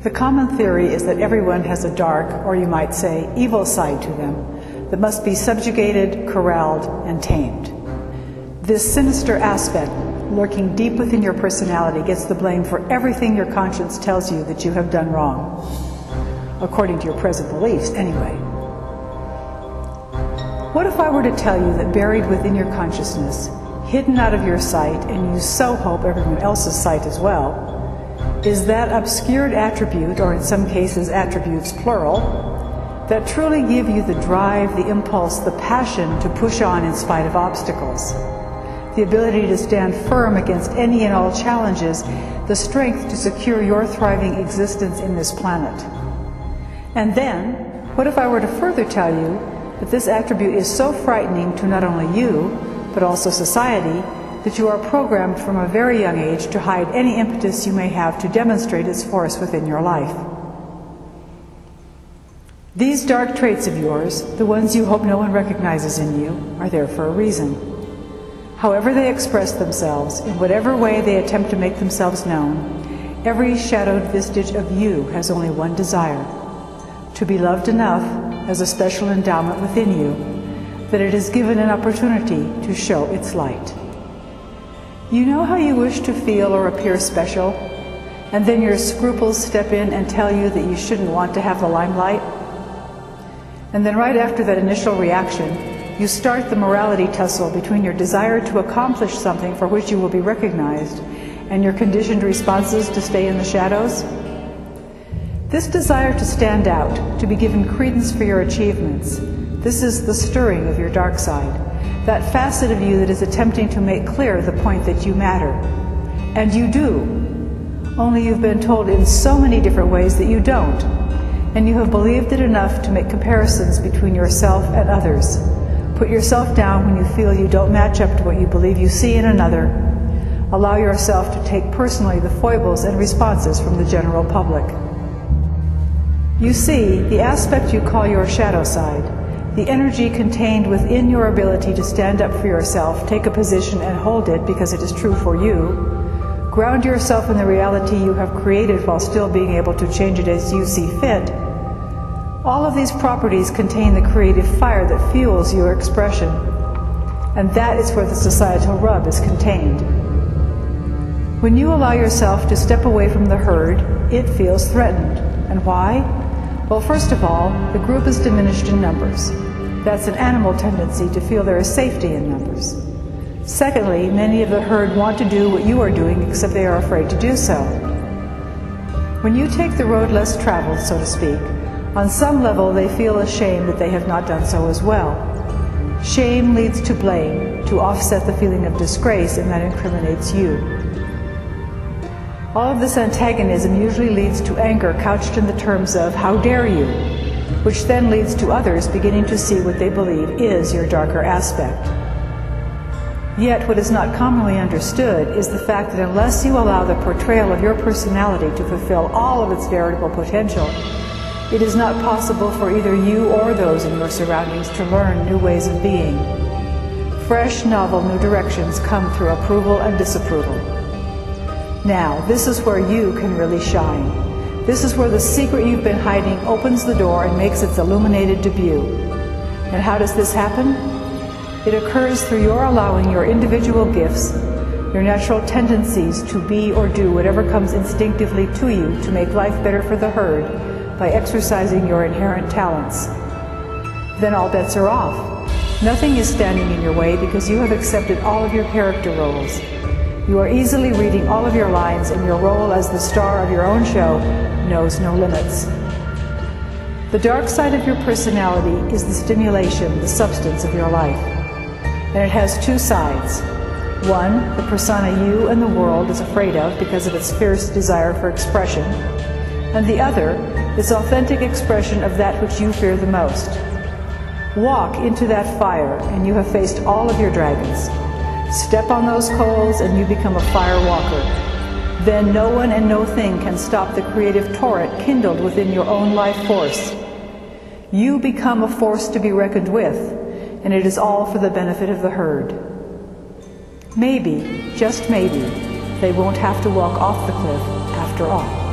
The common theory is that everyone has a dark, or you might say, evil side to them that must be subjugated, corralled, and tamed. This sinister aspect, lurking deep within your personality, gets the blame for everything your conscience tells you that you have done wrong, according to your present beliefs, anyway. What if I were to tell you that buried within your consciousness, hidden out of your sight, and you so hope everyone else's sight as well, is that obscured attribute, or in some cases attributes plural, that truly give you the drive, the impulse, the passion to push on in spite of obstacles, the ability to stand firm against any and all challenges, the strength to secure your thriving existence in this planet. And then, what if I were to further tell you that this attribute is so frightening to not only you, but also society, that you are programmed from a very young age to hide any impetus you may have to demonstrate its force within your life. These dark traits of yours, the ones you hope no one recognizes in you, are there for a reason. However they express themselves, in whatever way they attempt to make themselves known, every shadowed vestige of you has only one desire: to be loved enough as a special endowment within you that it is given an opportunity to show its light. You know how you wish to feel or appear special, and then your scruples step in and tell you that you shouldn't want to have the limelight? And then right after that initial reaction, you start the morality tussle between your desire to accomplish something for which you will be recognized and your conditioned responses to stay in the shadows? This desire to stand out, to be given credence for your achievements, this is the stirring of your dark side, that facet of you that is attempting to make clear the point that you matter. And you do, only you've been told in so many different ways that you don't, and you have believed it enough to make comparisons between yourself and others. Put yourself down when you feel you don't match up to what you believe you see in another. Allow yourself to take personally the foibles and responses from the general public. You see, the aspect you call your shadow side, the energy contained within your ability to stand up for yourself, take a position and hold it because it is true for you, ground yourself in the reality you have created while still being able to change it as you see fit. All of these properties contain the creative fire that fuels your expression, and that is where the societal rub is contained. When you allow yourself to step away from the herd, it feels threatened. And why? Well, first of all, the group is diminished in numbers. That's an animal tendency to feel there is safety in numbers. Secondly, many of the herd want to do what you are doing, except they are afraid to do so. When you take the road less traveled, so to speak, on some level they feel ashamed that they have not done so as well. Shame leads to blame, to offset the feeling of disgrace, and that incriminates you. All of this antagonism usually leads to anger couched in the terms of, "How dare you?" which then leads to others beginning to see what they believe is your darker aspect. Yet what is not commonly understood is the fact that unless you allow the portrayal of your personality to fulfill all of its veritable potential, it is not possible for either you or those in your surroundings to learn new ways of being. Fresh, novel, new directions come through approval and disapproval. Now, this is where you can really shine. This is where the secret you've been hiding opens the door and makes its illuminated debut. And how does this happen? It occurs through your allowing your individual gifts, your natural tendencies to be or do whatever comes instinctively to you to make life better for the herd by exercising your inherent talents. Then all bets are off. Nothing is standing in your way because you have accepted all of your character roles. You are easily reading all of your lines, and your role as the star of your own show knows no limits. The dark side of your personality is the stimulation, the substance of your life. And it has two sides. One, the persona you and the world is afraid of because of its fierce desire for expression. And the other, its authentic expression of that which you fear the most. Walk into that fire, and you have faced all of your dragons. Step on those coals and you become a fire walker. Then no one and no thing can stop the creative torrent kindled within your own life force. You become a force to be reckoned with, and it is all for the benefit of the herd. Maybe, just maybe, they won't have to walk off the cliff after all.